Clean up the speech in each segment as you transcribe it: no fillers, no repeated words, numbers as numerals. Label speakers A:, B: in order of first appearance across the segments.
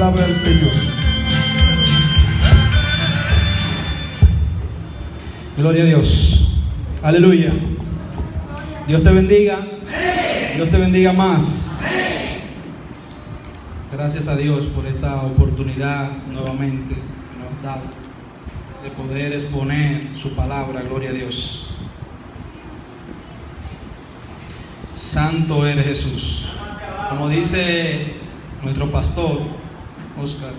A: palabra del Señor. Gloria a Dios. Aleluya. Dios te bendiga. Dios te bendiga más. Gracias a Dios por esta oportunidad nuevamente que nos ha dado de poder exponer su palabra. Gloria a Dios. Santo eres Jesús. Como dice nuestro pastor Oscar,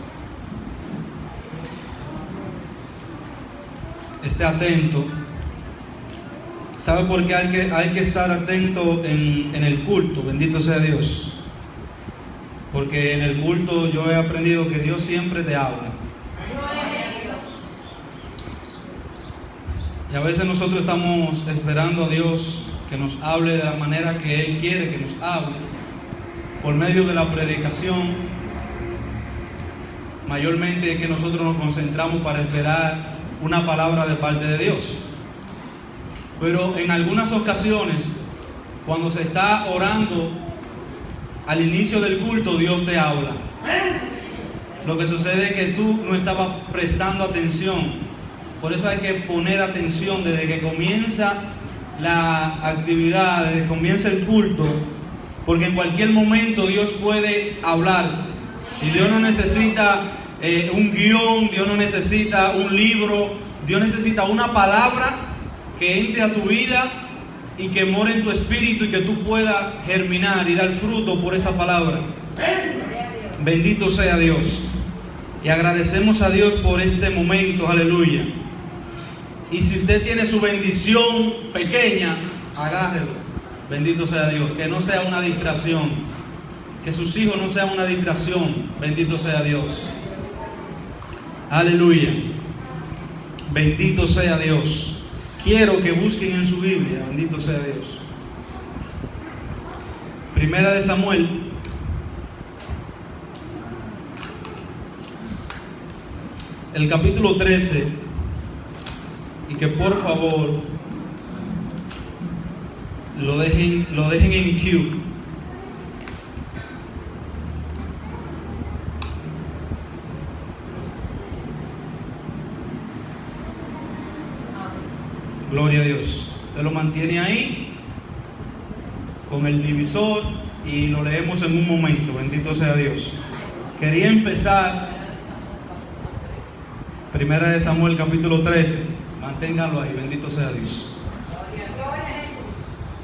A: esté atento. ¿Sabe por qué hay que estar atento en el culto? Bendito sea Dios. Porque en el culto yo he aprendido que Dios siempre te habla. Y a veces nosotros estamos esperando a Dios que nos hable de la manera que Él quiere que nos hable, por medio de la predicación. Mayormente es que nosotros nos concentramos para esperar una palabra de parte de Dios. Pero en algunas ocasiones, cuando se está orando al inicio del culto, Dios te habla. Lo que sucede es que tú no estabas prestando atención. Por eso hay que poner atención desde que comienza la actividad, desde que comienza el culto, porque en cualquier momento Dios puede hablar. Y Dios no necesita un guión, Dios no necesita un libro, Dios necesita una palabra que entre a tu vida y que more en tu espíritu y que tú puedas germinar y dar fruto por esa palabra. Bendito sea Dios. Y agradecemos a Dios por este momento, aleluya. Y si usted tiene su bendición pequeña, agárrelo. Bendito sea Dios. Que no sea una distracción. Que sus hijos no sean una distracción. Bendito sea Dios. Aleluya. Bendito sea Dios. Quiero que busquen en su Biblia. Bendito sea Dios. Primera de Samuel. El capítulo 13. Y que por favor lo dejen en queue. Gloria a Dios. Usted lo mantiene ahí con el divisor y lo leemos en un momento. Bendito sea Dios. Quería empezar Primera de Samuel capítulo 13. Manténganlo ahí, bendito sea Dios.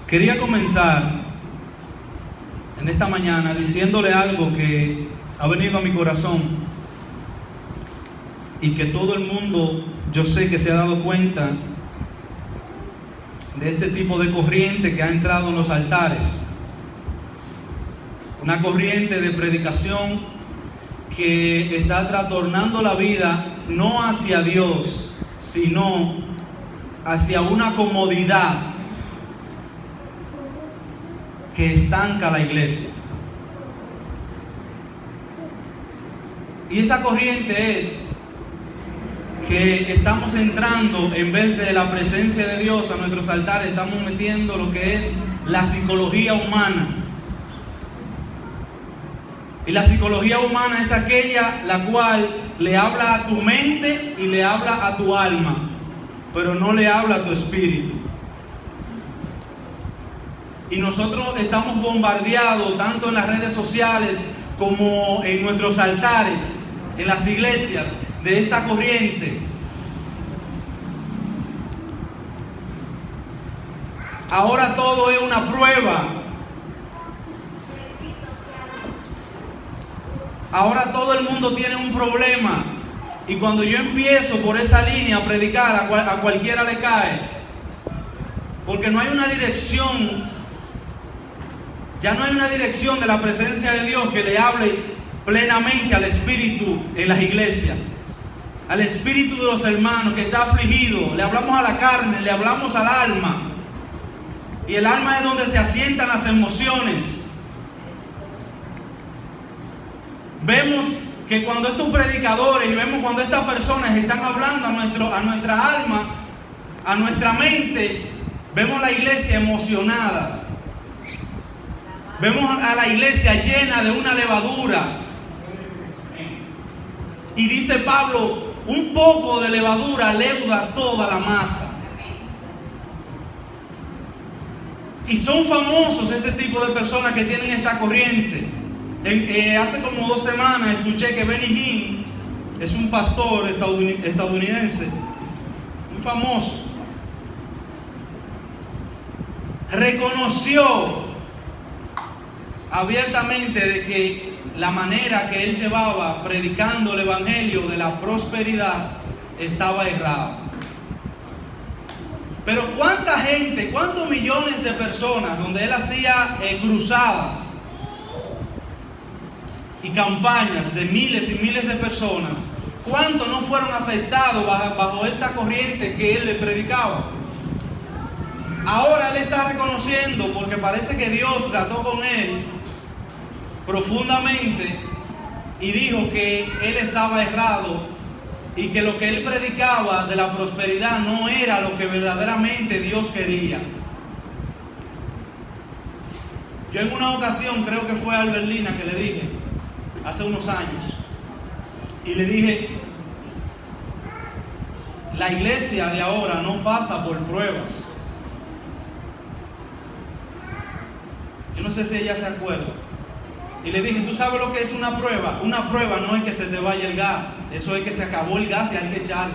A: Quería comenzar en esta mañana diciéndole algo que ha venido a mi corazón y que todo el mundo, yo sé que se ha dado cuenta de este tipo de corriente que ha entrado en los altares. Una corriente de predicación que está trastornando la vida no hacia Dios, sino hacia una comodidad que estanca la iglesia. Y esa corriente es que estamos entrando, en vez de la presencia de Dios a nuestros altares, estamos metiendo lo que es la psicología humana. Y la psicología humana es aquella la cual le habla a tu mente y le habla a tu alma, pero no le habla a tu espíritu. Y nosotros estamos bombardeados tanto en las redes sociales como en nuestros altares, en las iglesias, de esta corriente. Ahora todo es una prueba. Ahora todo el mundo tiene un problema. Y cuando yo empiezo por esa línea a predicar, a cualquiera le cae. Porque no hay una dirección. Ya no hay una dirección de la presencia de Dios que le hable plenamente al espíritu en las iglesias. Al espíritu de los hermanos que está afligido. Le hablamos a la carne, le hablamos al alma. Y el alma es donde se asientan las emociones. Vemos que cuando estos predicadores y vemos cuando estas personas están hablando a nuestra alma, a nuestra mente, vemos la iglesia emocionada. Vemos a la iglesia llena de una levadura. Y dice Pablo, un poco de levadura leuda toda la masa. Y son famosos este tipo de personas que tienen esta corriente. Hace como 2 semanas escuché que Benny Hinn es un pastor estadounidense, muy famoso. Reconoció abiertamente de que la manera que él llevaba predicando el evangelio de la prosperidad estaba errada. Pero cuánta gente, cuántos millones de personas donde él hacía cruzadas y campañas de miles y miles de personas, cuántos no fueron afectados bajo esta corriente que él le predicaba. Ahora él está reconociendo, porque parece que Dios trató con él profundamente y dijo que él estaba errado y que lo que él predicaba de la prosperidad no era lo que verdaderamente Dios quería. Yo en una ocasión, creo que fue a Alberlina que le dije, hace unos años, y le dije, la iglesia de ahora no pasa por pruebas. Yo no sé si ella se acuerda. Y le dije, ¿tú sabes lo que es una prueba? Una prueba no es que se te vaya el gas. Eso es que se acabó el gas y hay que echarle.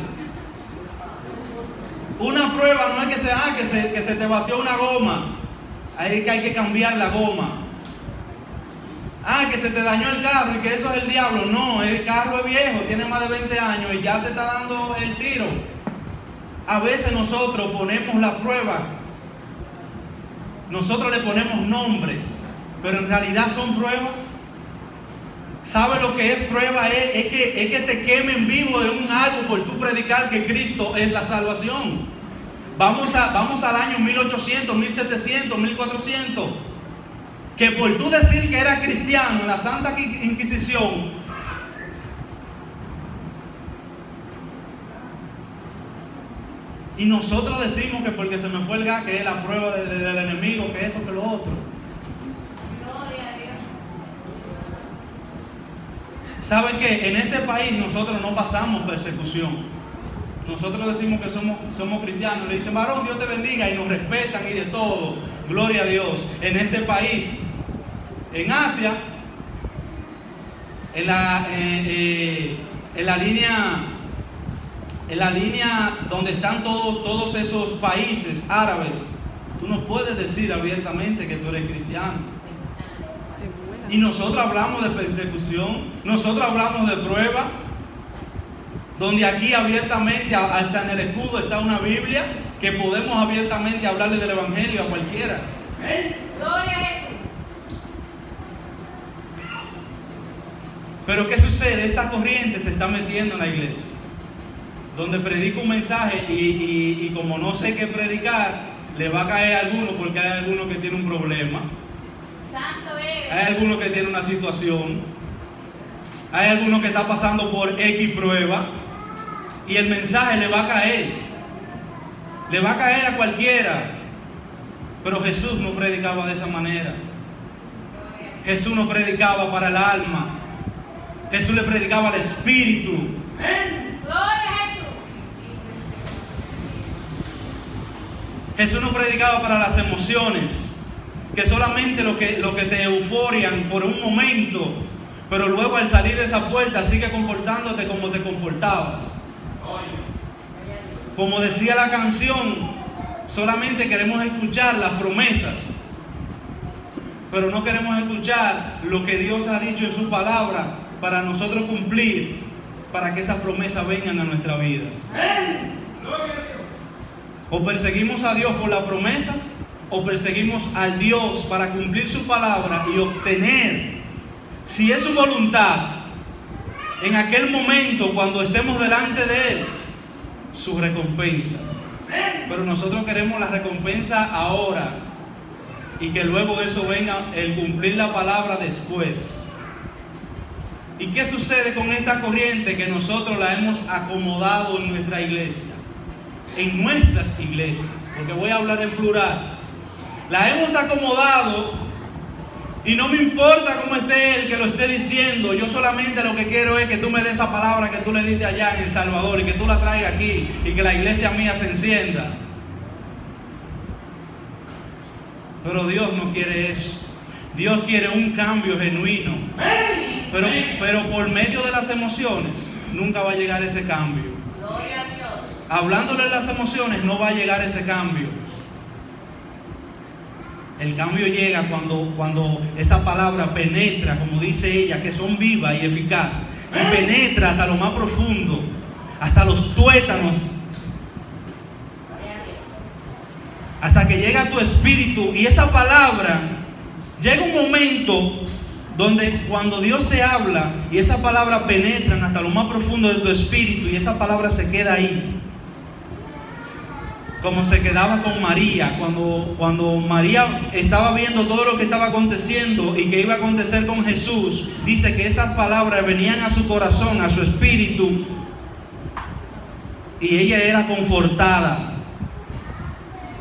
A: Una prueba no es que se te vació una goma. Ahí que hay que cambiar la goma. Que se te dañó el carro y que eso es el diablo. No, el carro es viejo, tiene más de 20 años y ya te está dando el tiro. A veces nosotros ponemos la prueba. Nosotros le ponemos nombres, pero en realidad son pruebas. ¿Sabe lo que es prueba? Es que te quemen vivo de un algo por tu predicar que Cristo es la salvación. Vamos al año 1800, 1700, 1400. Que por tú decir que era cristiano en la Santa Inquisición, y nosotros decimos que porque se me fue el gas, que es la prueba del enemigo, que esto, que lo otro. ¿Saben qué? En este país nosotros no pasamos persecución. Nosotros decimos que somos cristianos. Le dicen, varón, Dios te bendiga, y nos respetan y de todo. Gloria a Dios. En este país, en Asia, en la línea donde están todos esos países árabes, tú no puedes decir abiertamente que tú eres cristiano. Y nosotros hablamos de persecución, nosotros hablamos de prueba, donde aquí abiertamente, hasta en el escudo está una Biblia, que podemos abiertamente hablarle del evangelio a cualquiera.
B: Gloria a Jesús.
A: Pero ¿qué sucede? Esta corriente se está metiendo en la iglesia, donde predico un mensaje y como no sé qué predicar, le va a caer a alguno, porque hay alguno que tiene un problema.
B: Santo eres.
A: Hay alguno que tiene una situación. Hay alguno que está pasando por X prueba. Y el mensaje le va a caer. Le va a caer a cualquiera. Pero Jesús no predicaba de esa manera. Jesús no predicaba para el alma. Jesús le predicaba al espíritu.
B: Gloria a Jesús.
A: Jesús no predicaba para las emociones, que solamente lo que te euforian por un momento, pero luego al salir de esa puerta sigue comportándote como te comportabas. Como decía la canción, solamente queremos escuchar las promesas, pero no queremos escuchar lo que Dios ha dicho en su palabra para nosotros cumplir, para que esas promesas vengan a nuestra vida. O perseguimos a Dios por las promesas, o perseguimos al Dios para cumplir su palabra y obtener, si es su voluntad, en aquel momento cuando estemos delante de Él, su recompensa. Pero nosotros queremos la recompensa ahora, y que luego de eso venga el cumplir la palabra después. ¿Y qué sucede con esta corriente? Que nosotros la hemos acomodado en nuestra iglesia, en nuestras iglesias, porque voy a hablar en plural. La hemos acomodado Y no me importa cómo esté el que lo esté diciendo. Yo solamente lo que quiero es que tú me des esa palabra que tú le diste allá en El Salvador y que tú la traigas aquí y que la iglesia mía se encienda. Pero Dios no quiere eso. Dios quiere un cambio genuino. Pero por medio de las emociones nunca va a llegar ese cambio.
B: Gloria a Dios.
A: Hablándole de las emociones no va a llegar ese cambio. El cambio llega cuando esa palabra penetra, como dice ella, que son vivas y eficaces, y penetra hasta lo más profundo, hasta los tuétanos, hasta que llega a tu espíritu. Y esa palabra, llega un momento donde cuando Dios te habla y esa palabra penetra hasta lo más profundo de tu espíritu y esa palabra se queda ahí, como se quedaba con María, cuando María estaba viendo todo lo que estaba aconteciendo y que iba a acontecer con Jesús. Dice que estas palabras venían a su corazón, a su espíritu, y ella era confortada.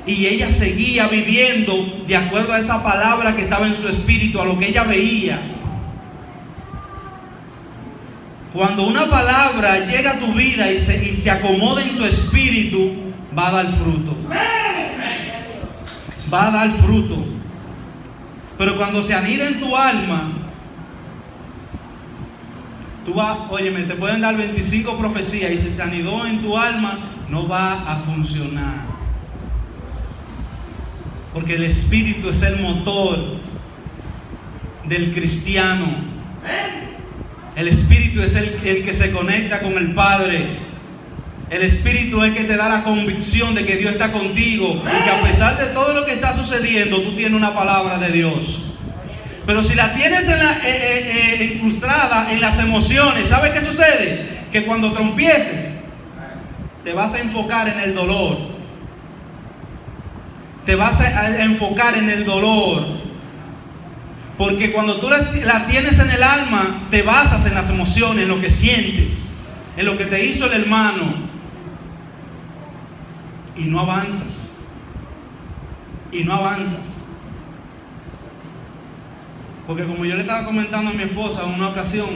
A: Y ella seguía viviendo de acuerdo a esa palabra que estaba en su espíritu, a lo que ella veía. Cuando una palabra llega a tu vida y se acomoda en tu espíritu, va a dar fruto. Va a dar fruto. Pero cuando se anida en tu alma, tú vas, óyeme, te pueden dar 25 profecías y si se anidó en tu alma, no va a funcionar. Porque el espíritu es el motor del cristiano. El espíritu es el que se conecta con el Padre. El espíritu es que te da la convicción de que Dios está contigo y que a pesar de todo lo que está sucediendo, tú tienes una palabra de Dios. Pero si la tienes incrustada en las emociones, ¿sabes qué sucede? Que cuando trompieces, te vas a enfocar en el dolor. Te vas a enfocar en el dolor. Porque cuando tú la tienes en el alma, te basas en las emociones, en lo que sientes, en lo que te hizo el hermano. Y no avanzas. Y no avanzas. Porque como yo le estaba comentando a mi esposa en una ocasión,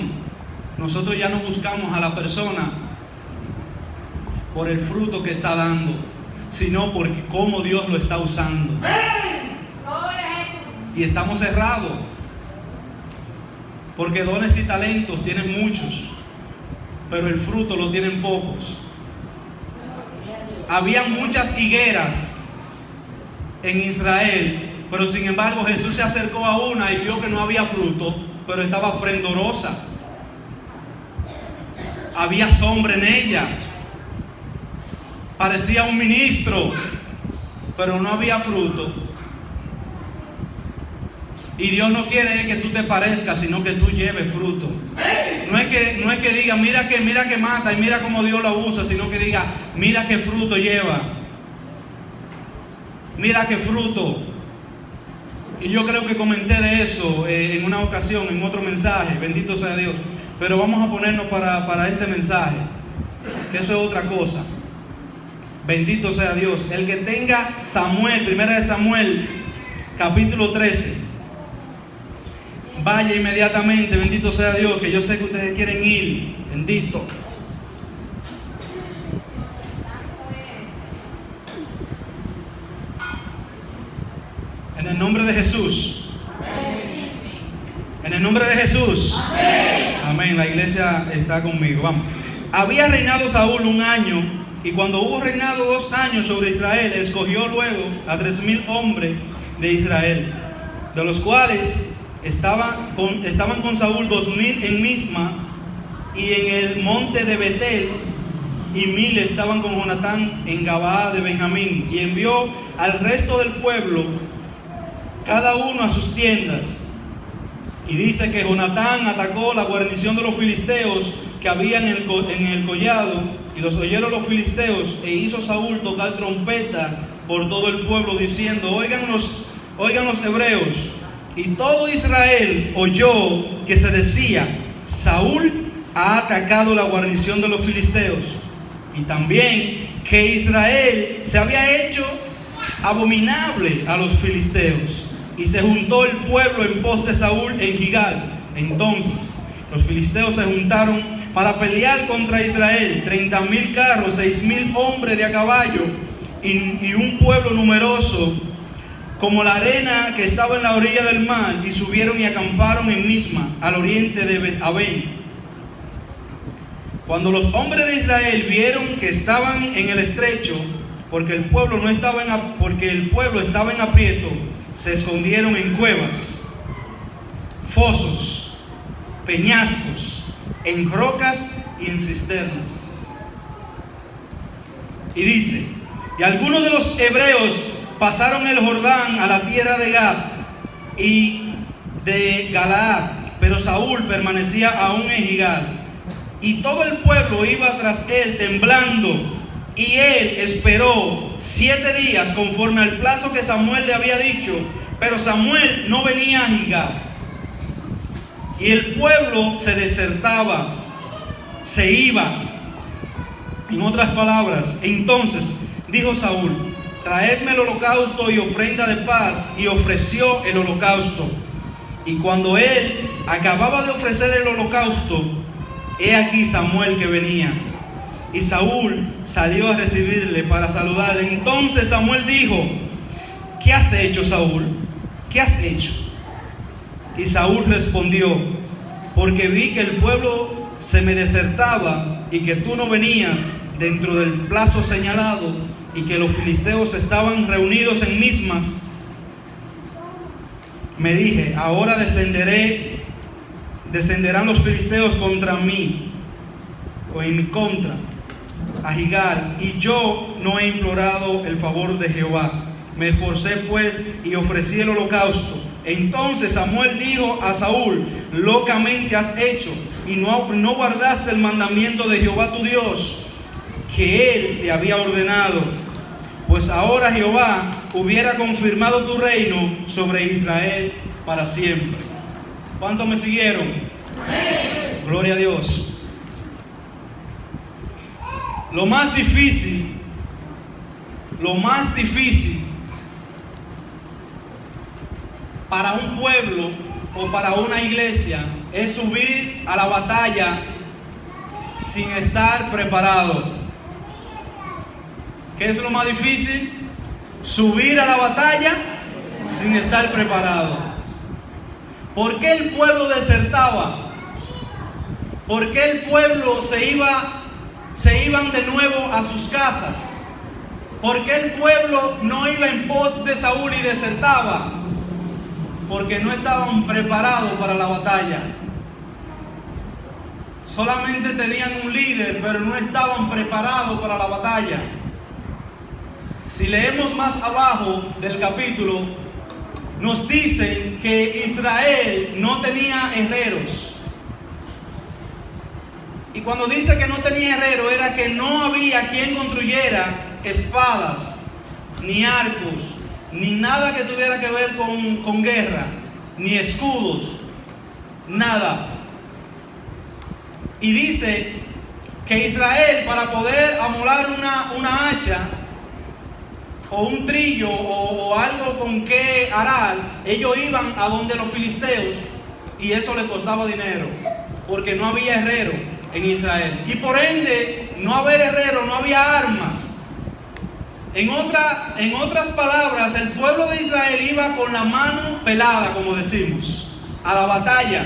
A: nosotros ya no buscamos a la persona por el fruto que está dando, sino por cómo Dios lo está usando. Y estamos cerrados. Porque dones y talentos tienen muchos, pero el fruto lo tienen pocos. Había muchas higueras en Israel, pero sin embargo Jesús se acercó a una y vio que no había fruto, pero estaba frondorosa. Había sombra en ella. Parecía un ministro, pero no había fruto. Y Dios no quiere que tú te parezcas, sino que tú lleves fruto. No es que diga, mira que mata y mira cómo Dios lo usa, sino que diga, mira qué fruto lleva. Mira qué fruto. Y yo creo que comenté de eso en una ocasión, en otro mensaje, bendito sea Dios. Pero vamos a ponernos para este mensaje, que eso es otra cosa. Bendito sea Dios. El que tenga Samuel, primera de Samuel, capítulo 13. Vaya inmediatamente, bendito sea Dios, que yo sé que ustedes quieren ir. Bendito. En el nombre de Jesús. En el nombre de Jesús. Amén. La iglesia está conmigo. Vamos. Había reinado Saúl 1 año, y cuando hubo reinado 2 años sobre Israel, escogió luego a 3,000 hombres de Israel, de los cuales estaban con Saúl 2,000 en Misma y en el monte de Betel, y 1,000 estaban con Jonatán en Gabaa de Benjamín. Y envió al resto del pueblo, cada uno a sus tiendas. Y dice que Jonatán atacó la guarnición de los filisteos que había en el collado, y los oyeron los filisteos, e hizo Saúl tocar trompeta por todo el pueblo, diciendo: oigan los hebreos. Y todo Israel oyó que se decía: Saúl ha atacado la guarnición de los filisteos. Y también que Israel se había hecho abominable a los filisteos. y se juntó el pueblo en pos de Saúl en Gilgal. Entonces los filisteos se juntaron para pelear contra Israel, 30,000 carros, 6,000 hombres de a caballo, y un pueblo numeroso como la arena que estaba en la orilla del mar, y subieron y acamparon en Misma, al oriente de Bet-Aven. Cuando los hombres de Israel vieron que estaban en el estrecho, porque el pueblo estaba en aprieto, se escondieron en cuevas, fosos, peñascos, en rocas y en cisternas. Y dice: y algunos de los hebreos pasaron el Jordán a la tierra de Gad y de Galaad, pero Saúl permanecía aún en Gilgal. Y todo el pueblo iba tras él temblando, y él esperó 7 días conforme al plazo que Samuel le había dicho, pero Samuel no venía a Gilgal. Y el pueblo se desertaba, se iba. En otras palabras, entonces dijo Saúl: traedme el holocausto y ofrenda de paz. Y ofreció el holocausto. Y cuando él acababa de ofrecer el holocausto, he aquí Samuel que venía. Y Saúl salió a recibirle para saludarle. Entonces Samuel dijo: ¿qué has hecho, Saúl? ¿Qué has hecho? Y Saúl respondió: porque vi que el pueblo se me desertaba y que tú no venías dentro del plazo señalado, y que los filisteos estaban reunidos en Mismas. Me dije: ahora descenderán los filisteos contra mí, o en mi contra, a Gilgal, y yo no he implorado el favor de Jehová. Me esforcé pues y ofrecí el holocausto. Entonces Samuel dijo a Saúl: locamente has hecho, y no guardaste el mandamiento de Jehová tu Dios, que él te había ordenado. Pues ahora Jehová hubiera confirmado tu reino sobre Israel para siempre. ¿Cuántos me siguieron? Amén. Gloria a Dios. Lo más difícil para un pueblo o para una iglesia es subir a la batalla sin estar preparado. ¿Qué es lo más difícil? Subir a la batalla sin estar preparado. ¿Por qué el pueblo desertaba? ¿Por qué el pueblo se iban de nuevo a sus casas? ¿Por qué el pueblo no iba en pos de Saúl y desertaba? Porque no estaban preparados para la batalla. Solamente tenían un líder, pero no estaban preparados para la batalla. Si leemos más abajo del capítulo, nos dicen que Israel no tenía herreros. Y cuando dice que no tenía herrero, era que no había quien construyera espadas, ni arcos, ni nada que tuviera que ver con guerra, ni escudos, nada. Y dice que Israel, para poder amolar una hacha, o un trillo, o algo con que arar, ellos iban a donde los filisteos, y eso les costaba dinero, porque no había herrero en Israel. Y por ende, no haber herrero, no había armas. En otras palabras, el pueblo de Israel iba con la mano pelada, como decimos, a la batalla.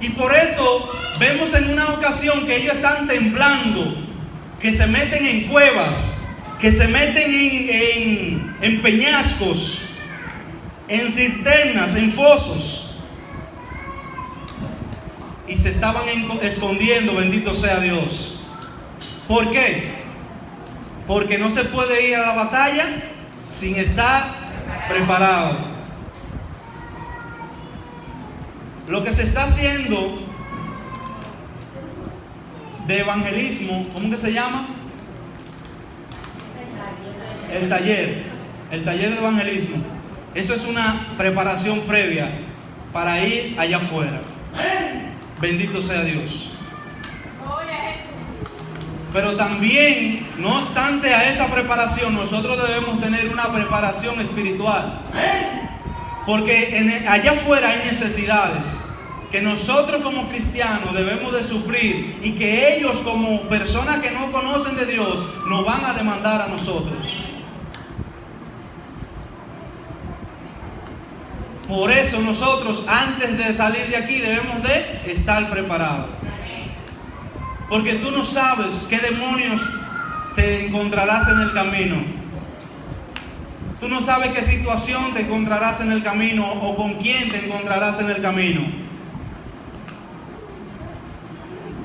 A: Y por eso vemos en una ocasión que ellos están temblando, que se meten en cuevas, que se meten en peñascos, en cisternas, en fosos, y se estaban escondiendo. Bendito sea Dios. ¿Por qué? Porque no se puede ir a la batalla sin estar preparado. Lo que se está haciendo de evangelismo, ¿cómo que se llama? El taller de evangelismo. Eso es una preparación previa para ir allá afuera. Bendito sea Dios. Pero también, no obstante a esa preparación, nosotros debemos tener una preparación espiritual. Porque allá afuera hay necesidades que nosotros como cristianos debemos de suplir y que ellos como personas que no conocen de Dios nos van a demandar a nosotros. Por eso nosotros antes de salir de aquí debemos de estar preparados. Porque tú no sabes qué demonios te encontrarás en el camino. Tú no sabes qué situación te encontrarás en el camino o con quién te encontrarás en el camino.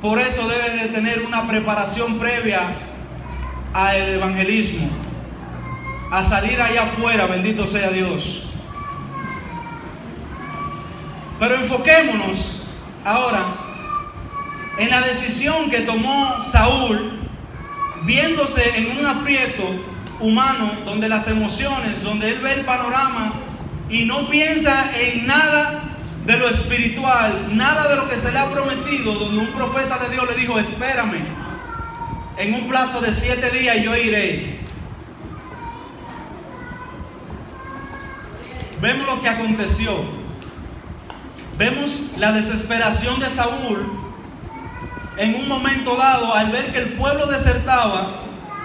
A: Por eso debes de tener una preparación previa al evangelismo, a salir allá afuera, bendito sea Dios. Pero enfoquémonos ahora en la decisión que tomó Saúl, viéndose en un aprieto humano, donde las emociones, donde él ve el panorama y no piensa en nada de lo espiritual, nada de lo que se le ha prometido, donde un profeta de Dios le dijo: espérame, en un plazo de 7 días yo iré. Vemos lo que aconteció. Vemos la desesperación de Saúl en un momento dado al ver que el pueblo desertaba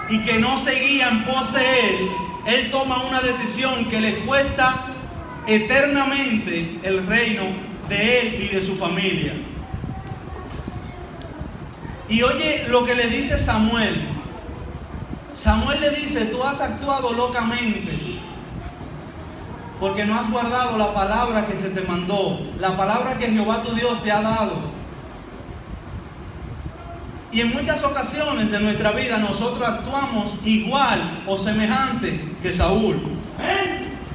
A: y que no seguía en pos de él. Él toma una decisión que le cuesta eternamente el reino de él y de su familia. Y oye lo que le dice Samuel. Samuel le dice: tú has actuado locamente porque no has guardado la palabra que se te mandó, la palabra que Jehová tu Dios te ha dado. Y en muchas ocasiones de nuestra vida nosotros actuamos igual o semejante que Saúl.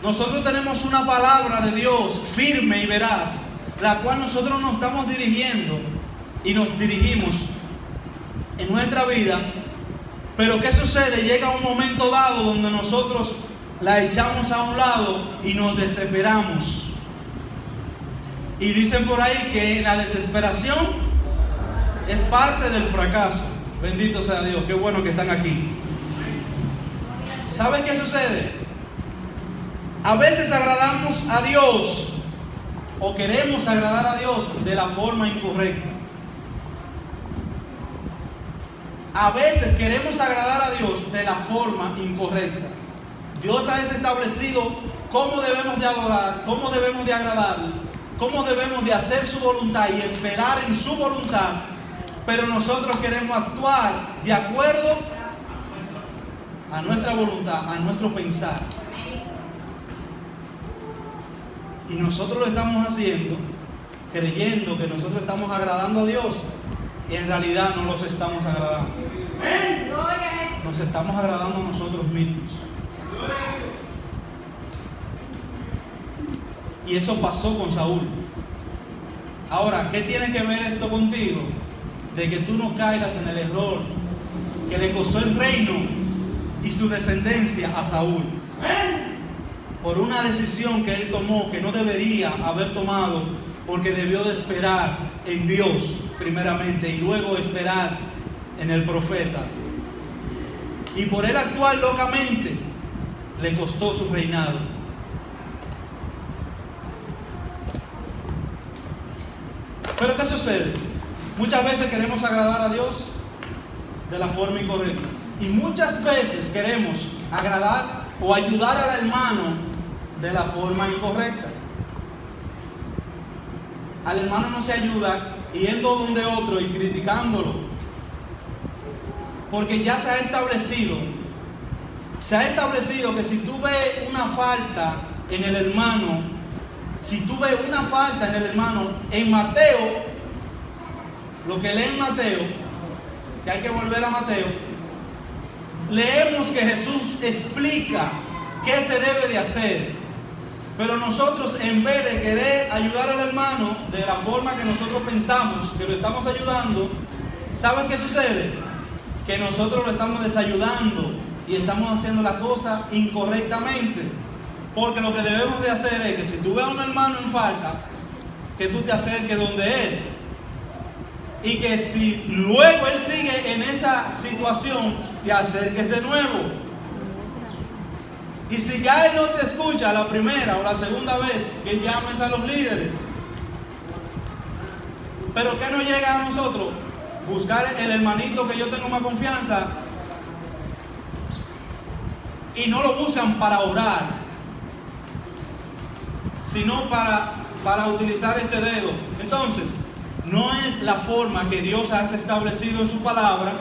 A: Nosotros tenemos una palabra de Dios firme y veraz, la cual nosotros nos estamos dirigiendo y nos dirigimos en nuestra vida. Pero ¿qué sucede? Llega un momento dado donde nosotros la echamos a un lado y nos desesperamos. Y dicen por ahí que la desesperación es parte del fracaso. Bendito sea Dios, qué bueno que están aquí. ¿Saben qué sucede? A veces agradamos a Dios o queremos agradar a Dios de la forma incorrecta. A veces queremos agradar a Dios de la forma incorrecta. Dios ha establecido cómo debemos de adorar, cómo debemos de agradarle, cómo debemos de hacer su voluntad y esperar en su voluntad. Pero nosotros queremos actuar de acuerdo a nuestra voluntad, a nuestro pensar. Y nosotros lo estamos haciendo creyendo que nosotros estamos agradando a Dios, y en realidad no los estamos agradando. Nos estamos agradando a nosotros mismos. Y eso pasó con Saúl. Ahora, ¿qué tiene que ver esto contigo? De que tú no caigas en el error que le costó el reino y su descendencia a Saúl, por una decisión que él tomó que no debería haber tomado, porque debió de esperar en Dios primeramente y luego esperar en el profeta. Y por él actuar locamente le costó su reinado. Pero ¿qué sucede? Muchas veces queremos agradar a Dios de la forma incorrecta. Y muchas veces queremos agradar o ayudar al hermano de la forma incorrecta. Al hermano no se ayuda yendo donde otro y criticándolo. Porque ya se ha establecido que si tú ves una falta en el hermano, en Mateo, lo que lee en Mateo, que hay que volver a Mateo, leemos que Jesús explica qué se debe de hacer. Pero nosotros, en vez de querer ayudar al hermano de la forma que nosotros pensamos que lo estamos ayudando, ¿saben qué sucede? Que nosotros lo estamos desayudando y estamos haciendo la cosa incorrectamente. Porque lo que debemos de hacer es que si tú ves a un hermano en falta, que tú te acerques donde él. Y que si luego él sigue en esa situación, te acerques de nuevo. Y si ya él no te escucha la primera o la segunda vez, que llames a los líderes. Pero ¿qué nos llega a nosotros? Buscar el hermanito que yo tengo más confianza. Y no lo usan para orar, sino para utilizar este dedo. Entonces, no es la forma que Dios ha establecido en su palabra,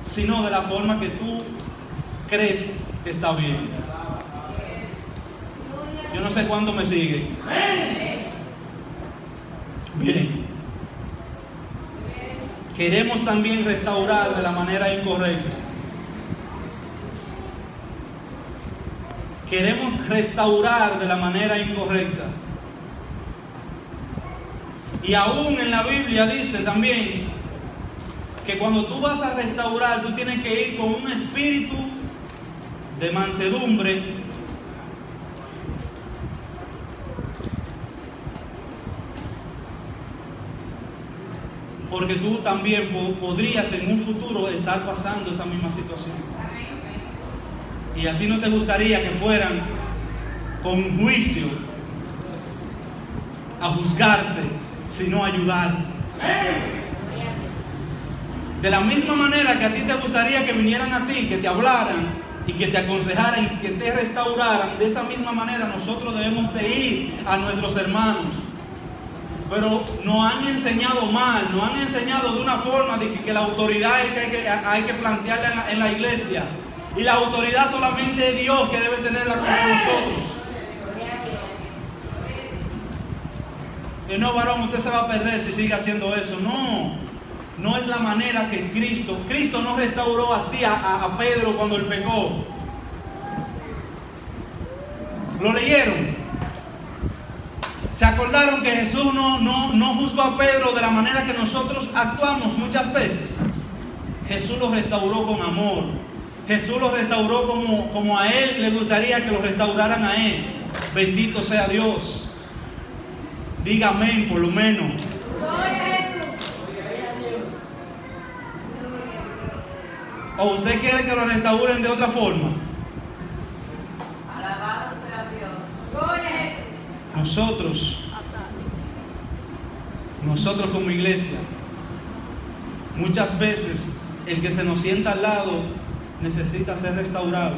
A: sino de la forma que tú crees que está bien. Yo no sé cuánto me sigue. Bien. Queremos también restaurar de la manera incorrecta. Queremos restaurar de la manera incorrecta. Y aún en la Biblia dice también que cuando tú vas a restaurar, tú tienes que ir con un espíritu de mansedumbre, porque tú también podrías en un futuro estar pasando esa misma situación. Y a ti no te gustaría que fueran con juicio a juzgarte, sino a ayudarte. De la misma manera que a ti te gustaría que vinieran a ti, que te hablaran y que te aconsejaran y que te restauraran, de esa misma manera nosotros debemos de ir a nuestros hermanos. Pero nos han enseñado mal, nos han enseñado de una forma de que la autoridad hay que plantearla en la iglesia. Y la autoridad solamente es Dios que debe tenerla con nosotros. Que no, varón, usted se va a perder si sigue haciendo eso. No es la manera que Cristo no restauró así a Pedro cuando él pecó. ¿Lo leyeron? ¿Se acordaron que Jesús no juzgó a Pedro de la manera que nosotros actuamos muchas veces? Jesús lo restauró con amor. Jesús lo restauró como a él le gustaría que lo restauraran a él. Bendito sea Dios. Diga amén por lo menos. ¿O usted quiere que lo restauren de otra forma?
B: Alabado sea Dios. Gloria a Jesús.
A: Nosotros como iglesia, muchas veces el que se nos sienta al lado necesita ser restaurado.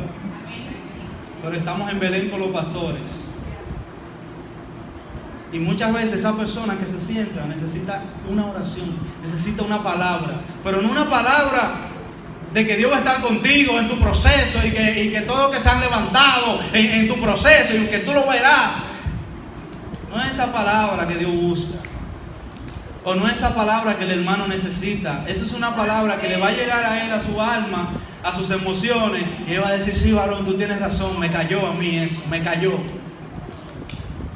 A: Pero estamos en Belén con los pastores. Y muchas veces esa persona que se sienta necesita una oración, necesita una palabra. Pero no una palabra de que Dios va a estar contigo en tu proceso y que todo que se han levantado en tu proceso y que tú lo verás. No es esa palabra que Dios busca. O no es esa palabra que el hermano necesita. Esa es una palabra que le va a llegar a él, a su alma, a sus emociones. Y él va a decir, sí, varón, tú tienes razón, me cayó a mí eso, me cayó.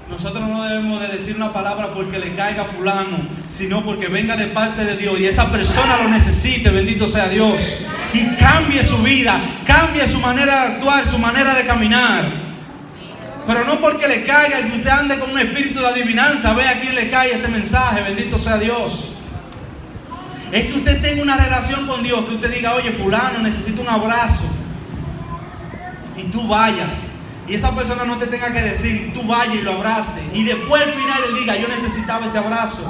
A: Nosotros no debemos de decir una palabra porque le caiga a fulano, sino porque venga de parte de Dios y esa persona lo necesite, bendito sea Dios. Y cambie su vida, cambie su manera de actuar, su manera de caminar. Pero no porque le caiga y que usted ande con un espíritu de adivinanza, vea a quién le cae este mensaje, bendito sea Dios. Es que usted tenga una relación con Dios, que usted diga, oye, fulano, necesito un abrazo. Y tú vayas. Y esa persona no te tenga que decir, tú vayas y lo abraces. Y después al final él diga, yo necesitaba ese abrazo.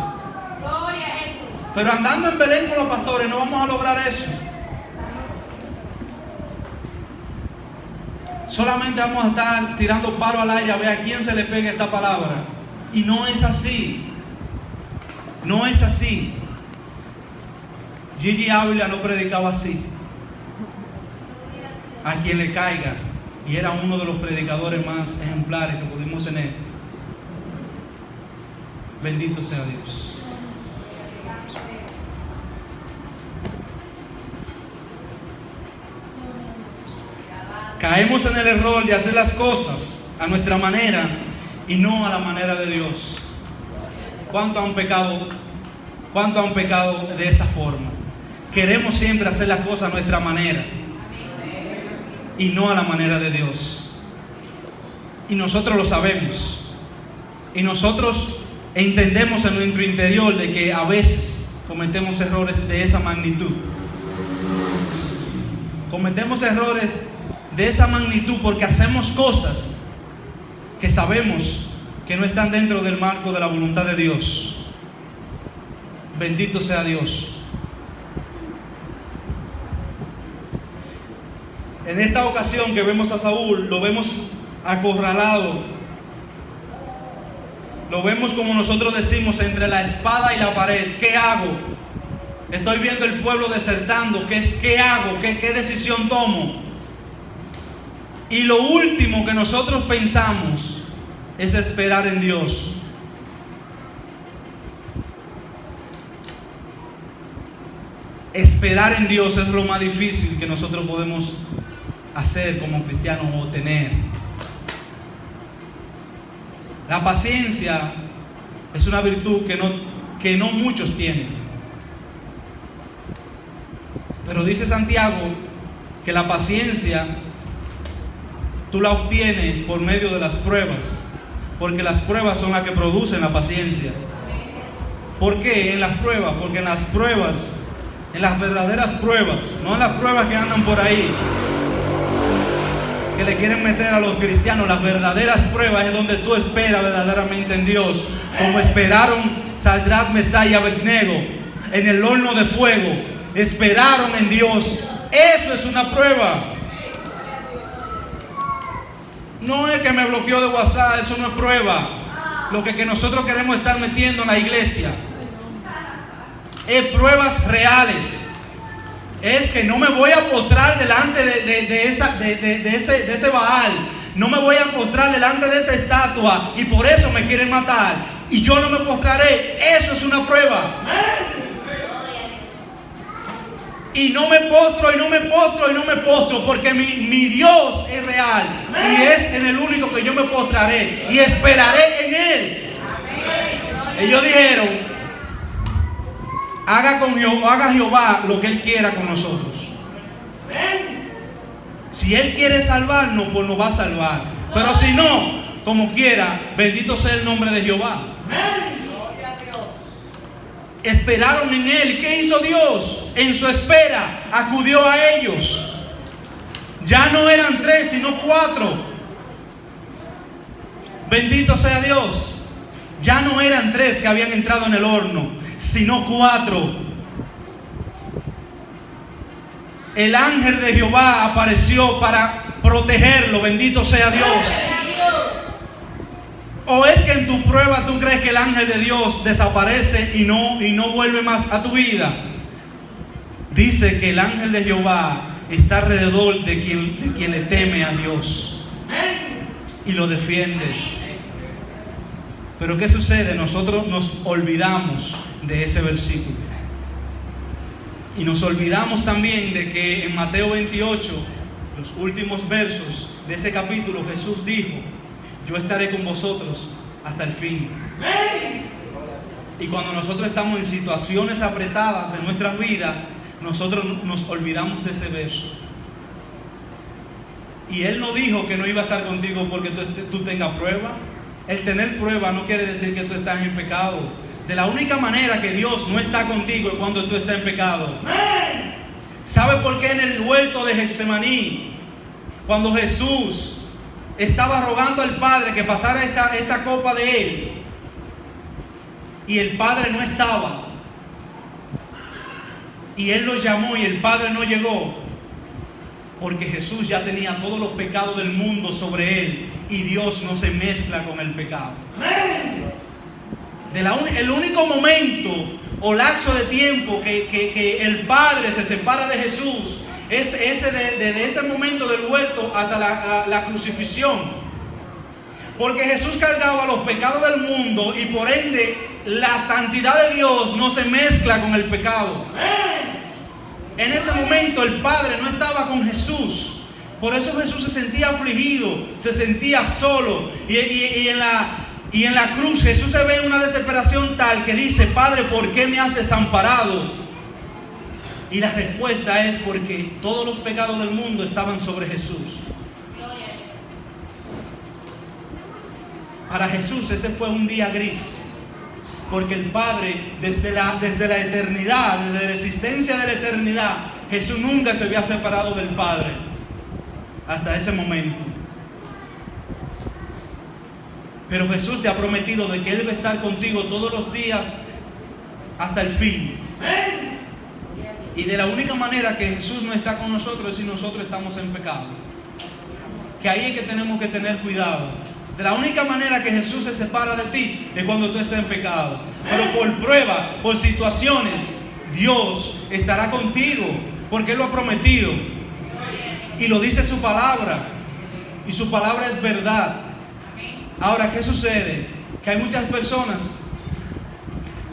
B: Gloria a Jesús.
A: Pero andando en Belén con los pastores no vamos a lograr eso. Solamente vamos a estar tirando palo al aire a ver a quién se le pega esta palabra. Y no es así. No es así. Gigi Ávila no predicaba así. A quien le caiga. Y era uno de los predicadores más ejemplares que pudimos tener. Bendito sea Dios. Caemos en el error de hacer las cosas a nuestra manera y no a la manera de Dios. ¿Cuántos han pecado? ¿Cuántos han pecado de esa forma? Queremos siempre hacer las cosas a nuestra manera y no a la manera de Dios. Y nosotros lo sabemos. Y nosotros entendemos en nuestro interior de que a veces cometemos errores de esa magnitud. Cometemos errores de esa magnitud porque hacemos cosas que sabemos que no están dentro del marco de la voluntad de Dios. Bendito sea Dios. En esta ocasión que vemos a Saúl, lo vemos acorralado. Lo vemos, como nosotros decimos, entre la espada y la pared. ¿Qué hago? Estoy viendo el pueblo desertando. ¿Qué hago? ¿Qué decisión tomo? Y lo último que nosotros pensamos es esperar en Dios. Esperar en Dios es lo más difícil que nosotros podemos hacer como cristianos o tener. La paciencia es una virtud que no muchos tienen. Pero dice Santiago que la paciencia tú la obtienes por medio de las pruebas, porque las pruebas son las que producen la paciencia. ¿Por qué? En las pruebas, porque en las pruebas, en las verdaderas pruebas, no en las pruebas que andan por ahí, que le quieren meter a los cristianos, las verdaderas pruebas es donde tú esperas verdaderamente en Dios, como esperaron Sadrach, Mesach y Abednego en el horno de fuego. Esperaron en Dios. Eso es una prueba. No es que me bloqueó de WhatsApp, eso no es prueba. Lo que nosotros queremos estar metiendo en la iglesia es pruebas reales. Es que no me voy a postrar delante de ese Baal. No me voy a postrar delante de esa estatua y por eso me quieren matar. Y yo no me postraré. Eso es una prueba. Y no me postro, y no me postro, y no me postro, porque mi Dios es real. Y es en el único que yo me postraré y esperaré en Él. Ellos dijeron: haga Jehová lo que Él quiera con nosotros. Si Él quiere salvarnos, pues nos va a salvar. Pero si no, como quiera, bendito sea el nombre de Jehová. Esperaron en Él. ¿Qué hizo Dios? En su espera acudió a ellos. Ya no eran 3, sino 4. Bendito sea Dios. Ya no eran 3 que habían entrado en el horno, sino 4. El ángel de Jehová apareció para protegerlo. Bendito sea Dios. ¿O es que en tu prueba tú crees que el ángel de Dios desaparece y no vuelve más a tu vida? Dice que el ángel de Jehová está alrededor de quien le teme a Dios y lo defiende. Pero ¿qué sucede? Nosotros nos olvidamos de ese versículo. Y nos olvidamos también de que en Mateo 28, los últimos versos de ese capítulo, Jesús dijo: yo estaré con vosotros hasta el fin. Y cuando nosotros estamos en situaciones apretadas de nuestra vida, nosotros nos olvidamos de ese verso. Y Él no dijo que no iba a estar contigo porque tú tengas prueba. El tener prueba no quiere decir que tú estás en pecado. De la única manera que Dios no está contigo es cuando tú estás en pecado. ¿Sabe por qué en el huerto de Getsemaní, cuando Jesús estaba rogando al Padre que pasara esta copa de Él, y el Padre no estaba, y Él lo llamó y el Padre no llegó? Porque Jesús ya tenía todos los pecados del mundo sobre Él, y Dios no se mezcla con el pecado. El único momento o lapso de tiempo que el Padre se separa de Jesús es desde ese momento del huerto hasta la crucifixión. Porque Jesús cargaba los pecados del mundo y por ende la santidad de Dios no se mezcla con el pecado. En ese momento el Padre no estaba con Jesús. Por eso Jesús se sentía afligido, se sentía solo. Y en la cruz Jesús se ve en una desesperación tal que dice: Padre, ¿por qué me has desamparado? Y la respuesta es porque todos los pecados del mundo estaban sobre Jesús. Para Jesús ese fue un día gris, porque el Padre desde la eternidad, desde la existencia de la eternidad, Jesús nunca se había separado del Padre. hasta ese momento. Pero Jesús te ha prometido de que Él va a estar contigo todos los días hasta el fin. Y de la única manera que Jesús no está con nosotros es si nosotros estamos en pecado. Que ahí es que tenemos que tener cuidado. De la única manera que Jesús se separa de ti es cuando tú estés en pecado. Pero por prueba, por situaciones, Dios estará contigo, porque Él lo ha prometido. Y lo dice su palabra. Y su palabra es verdad. Ahora, ¿qué sucede? Que hay muchas personas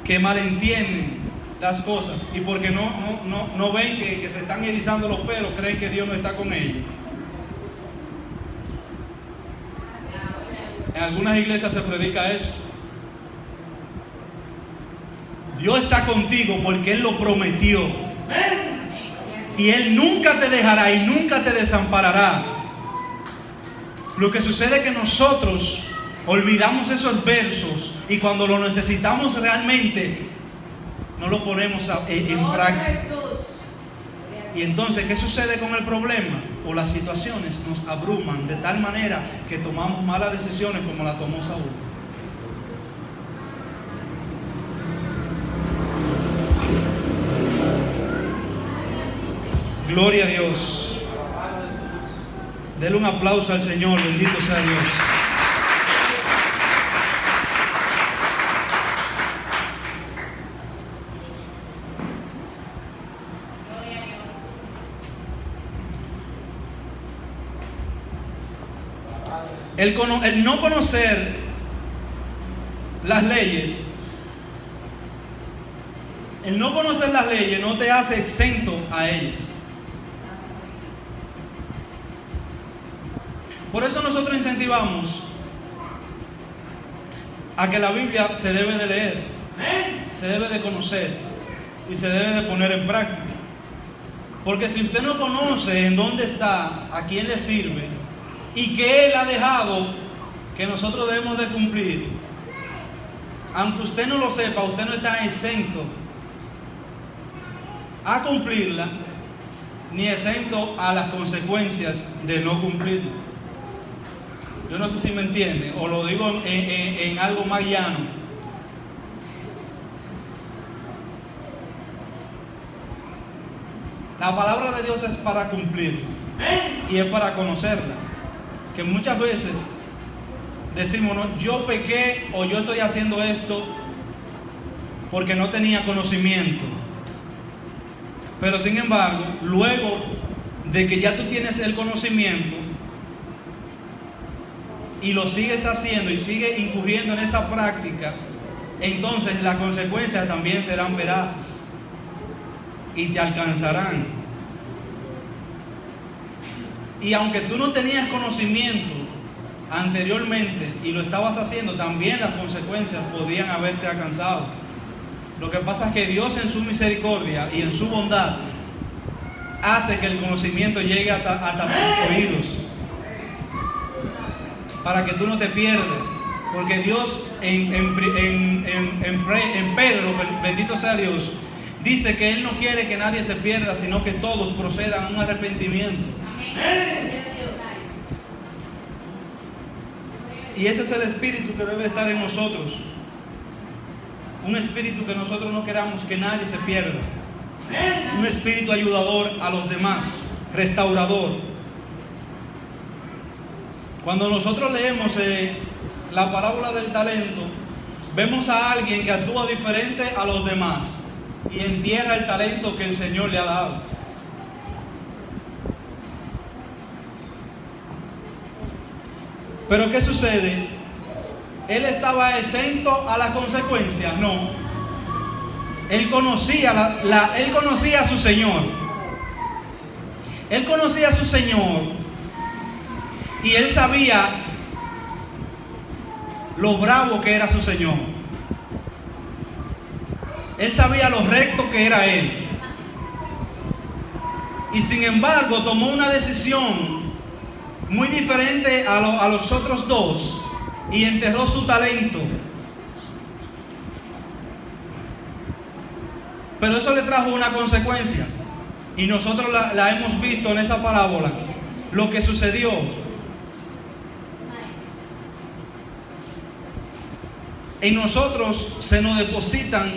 A: que malentienden las cosas. Y porque no ven que se están erizando los pelos, creen que Dios no está con ellos. En algunas iglesias se predica eso. Dios está contigo porque Él lo prometió. Y Él nunca te dejará y nunca te desamparará. Lo que sucede es que nosotros olvidamos esos versos y cuando lo necesitamos realmente no lo ponemos en práctica. Y entonces, ¿qué sucede con el problema? O las situaciones nos abruman de tal manera que tomamos malas decisiones como la tomó Saúl. Gloria a Dios. Dele un aplauso al Señor, bendito sea Dios. El no conocer las leyes, no te hace exento a ellas. Por eso nosotros incentivamos a que la Biblia se debe de leer, se debe de conocer y se debe de poner en práctica. Porque si usted no conoce en dónde está, a quién le sirve y que Él ha dejado que nosotros debemos de cumplir, aunque usted no lo sepa, usted no está exento a cumplirla, ni exento a las consecuencias de no cumplirla. Yo no sé si me entienden, o lo digo en algo más llano. La palabra de Dios es para cumplirla y es para conocerla. Que muchas veces decimos, no, yo pequé o yo estoy haciendo esto porque no tenía conocimiento. Pero sin embargo, luego de que ya tú tienes el conocimiento y lo sigues haciendo y sigues incurriendo en esa práctica, entonces las consecuencias también serán veraces y te alcanzarán. Y aunque tú no tenías conocimiento anteriormente y lo estabas haciendo, también las consecuencias podían haberte alcanzado. Lo que pasa es que Dios en su misericordia y en su bondad hace que el conocimiento llegue hasta tus oídos, para que tú no te pierdas. Porque Dios en Pedro, bendito sea Dios, dice que Él no quiere que nadie se pierda, sino que todos procedan a un arrepentimiento. Y ese es el espíritu que debe estar en nosotros. Un espíritu que nosotros no queramos que nadie se pierda. Un espíritu ayudador a los demás, restaurador. Cuando nosotros leemos la parábola del talento, vemos a alguien que actúa diferente a los demás y entierra el talento que el Señor le ha dado. Pero ¿qué sucede? ¿Él estaba exento a las consecuencias? No. Él conocía a su Señor. Él conocía a su Señor y él sabía lo bravo que era su Señor. Él sabía lo recto que era Él. Y sin embargo tomó una decisión muy diferente a los otros dos y enterró su talento. Pero eso le trajo una consecuencia y nosotros la hemos visto en esa parábola. lo que sucedió. En nosotros se nos depositan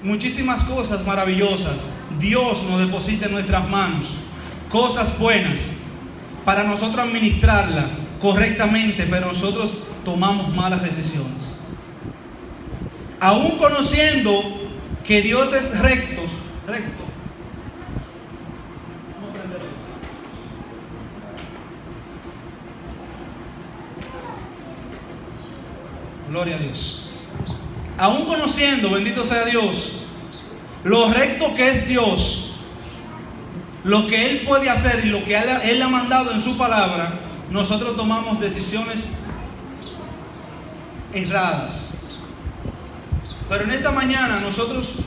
A: muchísimas cosas maravillosas. Dios nos deposita en nuestras manos cosas buenas para nosotros administrarlas correctamente, pero nosotros tomamos malas decisiones. Aún conociendo que Dios es recto. Gloria a Dios. Aún conociendo, bendito sea Dios, lo recto que es Dios, lo que Él puede hacer y lo que Él ha mandado en su palabra, nosotros tomamos decisiones erradas. Pero en esta mañana nosotros,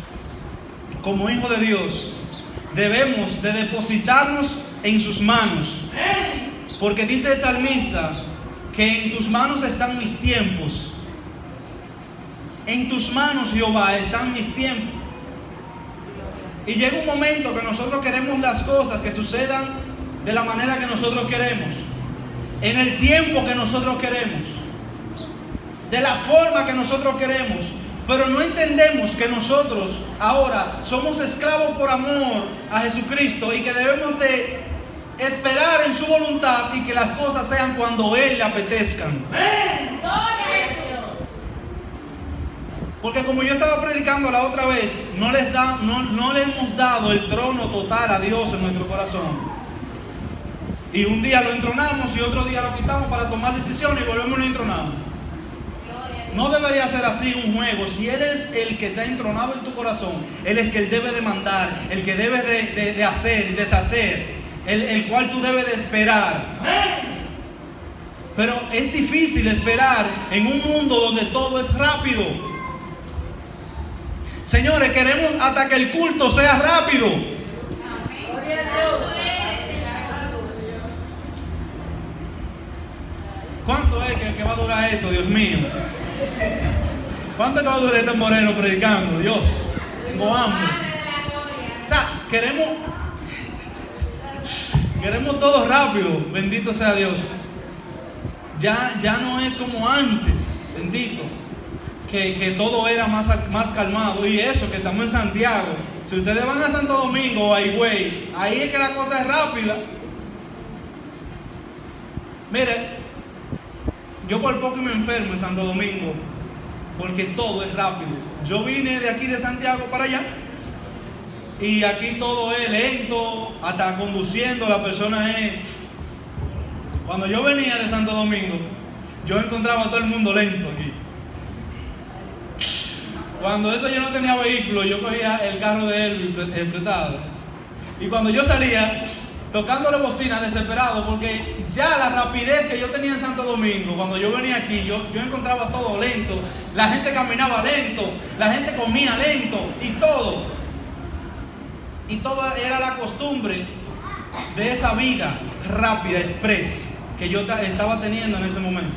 A: como hijos de Dios, debemos de depositarnos en sus manos, porque dice el salmista que en tus manos están mis tiempos. En tus manos, Jehová, están mis tiempos. Y llega un momento que nosotros queremos las cosas que sucedan de la manera que nosotros queremos, en el tiempo que nosotros queremos, de la forma que nosotros queremos. Pero no entendemos que nosotros ahora somos esclavos por amor a Jesucristo y que debemos de esperar en su voluntad y que las cosas sean cuando Él le apetezcan. Porque como yo estaba predicando la otra vez, no le hemos dado el trono total a Dios en nuestro corazón. Y un día lo entronamos y otro día lo quitamos para tomar decisiones y volvemos y lo entronamos. No debería ser así un juego. Si Él es el que está entronado en tu corazón, Él es el que Él debe de mandar, el que debe de hacer y deshacer, el cual tú debes de esperar. Pero es difícil esperar en un mundo donde todo es rápido. Señores, queremos hasta que el culto sea rápido. ¿Cuánto es que va a durar esto, Dios mío? ¿Cuánto es que va a durar este moreno predicando? Dios, tengo hambre. O sea, queremos todo rápido. Bendito sea Dios. Ya no es como antes, bendito. Que todo era más calmado. Y eso, que estamos en Santiago. Si ustedes van a Santo Domingo o a Higüey, ahí es que la cosa es rápida. Mire, yo por poco me enfermo en Santo Domingo, porque todo es rápido. Yo vine de aquí de Santiago para allá, y aquí todo es lento, hasta conduciendo la persona es... Cuando yo venía de Santo Domingo, yo encontraba a todo el mundo lento aquí. Cuando eso yo no tenía vehículo, yo cogía el carro de él prestado. Y cuando yo salía, tocando la bocina desesperado, porque ya la rapidez que yo tenía en Santo Domingo, cuando yo venía aquí, yo encontraba todo lento. La gente caminaba lento, la gente comía lento y todo. Y toda era la costumbre de esa vida rápida, express, que yo estaba teniendo en ese momento.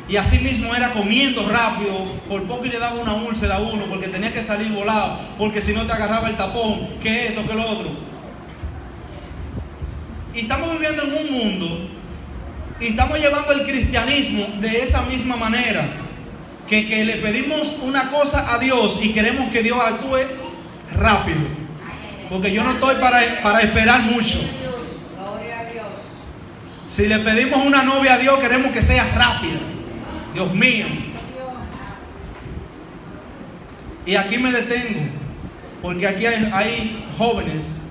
A: Y así mismo era comiendo rápido, por poco y le daba una úlcera a uno, porque tenía que salir volado, porque si no te agarraba el tapón, que esto, que lo otro. Y estamos viviendo en un mundo, y estamos llevando el cristianismo de esa misma manera, que le pedimos una cosa a Dios y queremos que Dios actúe rápido, porque yo no estoy para esperar mucho. Si le pedimos una novia a Dios, queremos que sea rápida. Dios mío. Y aquí me detengo, porque aquí hay jóvenes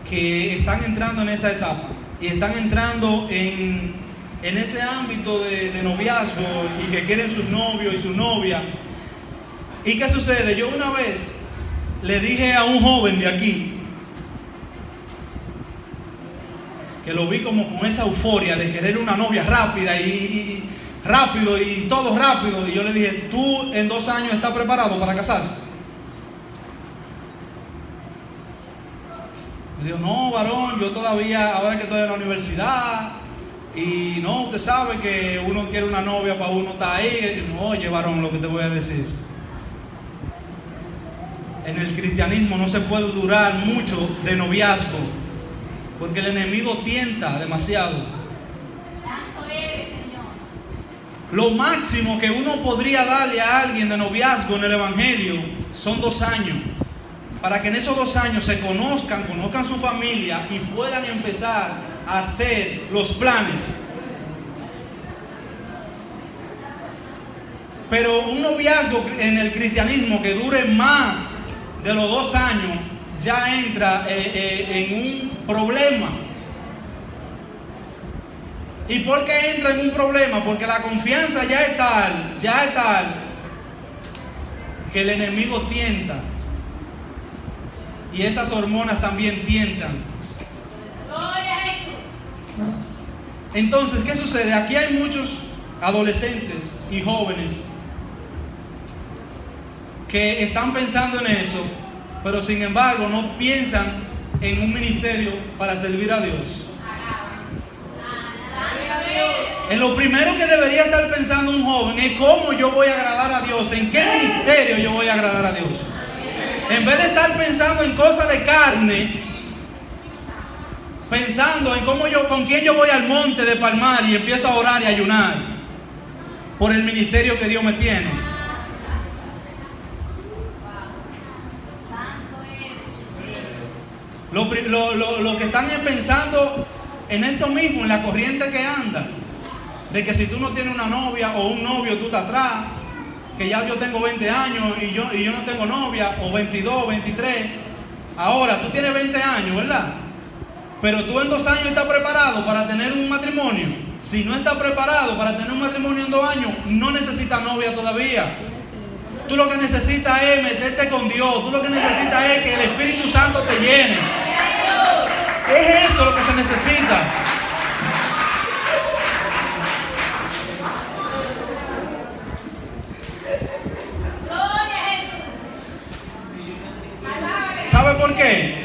A: que están entrando en esa etapa y están entrando en ese ámbito de noviazgo y que quieren sus novios y su novia. ¿Y qué sucede? Yo una vez le dije a un joven de aquí, que lo vi como con esa euforia de querer una novia rápida y rápido y todo rápido, y yo le dije: ¿tú en 2 años estás preparado para casarte? Me dijo: no, varón, yo todavía, ahora que estoy en la universidad, y no, usted sabe que uno quiere una novia para uno estar ahí. No, oye, varón, lo que te voy a decir, en el cristianismo no se puede durar mucho de noviazgo. Porque el enemigo tienta demasiado.
B: Santo eres, Señor.
A: Lo máximo que uno podría darle a alguien de noviazgo en el Evangelio son 2 años. Para que en esos 2 años se conozcan su familia y puedan empezar a hacer los planes. Pero un noviazgo en el cristianismo que dure más de los 2 años ya entra en un problema. ¿Y por qué entra en un problema? Porque la confianza ya es tal que el enemigo tienta. Y esas hormonas también tientan.
B: Gloria a Jesús.
A: Entonces, ¿qué sucede? Aquí hay muchos adolescentes y jóvenes que están pensando en eso, pero sin embargo no piensan en un ministerio para servir a Dios. En lo primero que debería estar pensando un joven es cómo yo voy a agradar a Dios, en qué ministerio yo voy a agradar a Dios. En vez de estar pensando en cosas de carne, pensando en con quién yo voy al monte de Palmar y empiezo a orar y ayunar por el ministerio que Dios me tiene. Lo que están es pensando en esto mismo, en la corriente que anda, de que si tú no tienes una novia o un novio, tú estás atrás, que ya yo tengo 20 años y yo no tengo novia, o 22, 23. Ahora, tú tienes 20 años, ¿verdad? Pero tú en 2 años estás preparado para tener un matrimonio. Si no estás preparado para tener un matrimonio en 2 años, no necesitas novia todavía. Tú lo que necesitas es meterte con Dios. Tú lo que necesitas es que el Espíritu Santo te llene. Es eso lo que se necesita. ¿Sabe por qué?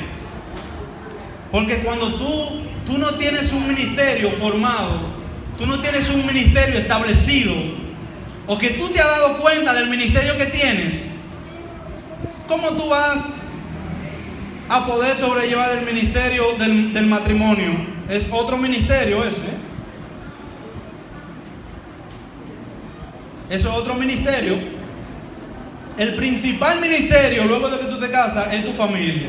A: Porque cuando tú no tienes un ministerio formado, tú no tienes un ministerio establecido, o que tú te has dado cuenta del ministerio que tienes, ¿cómo tú vas a poder sobrellevar el ministerio del matrimonio? Es otro ministerio ese. Eso es otro ministerio. El principal ministerio luego de que tú te casas es tu familia.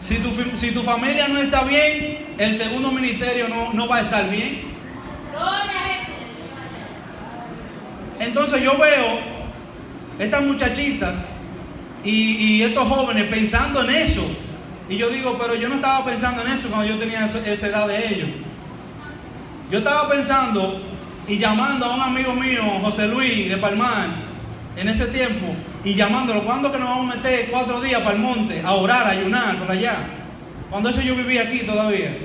A: Si tu familia no está bien, el segundo ministerio no va a estar bien. Entonces yo veo estas muchachitas y estos jóvenes pensando en eso. Y yo digo, pero yo no estaba pensando en eso cuando yo tenía esa edad de ellos. Yo estaba pensando y llamando a un amigo mío, José Luis de Palmar, en ese tiempo, y llamándolo, ¿cuándo que nos vamos a meter 4 días para el monte a orar, a ayunar por allá? Cuando eso yo vivía aquí todavía.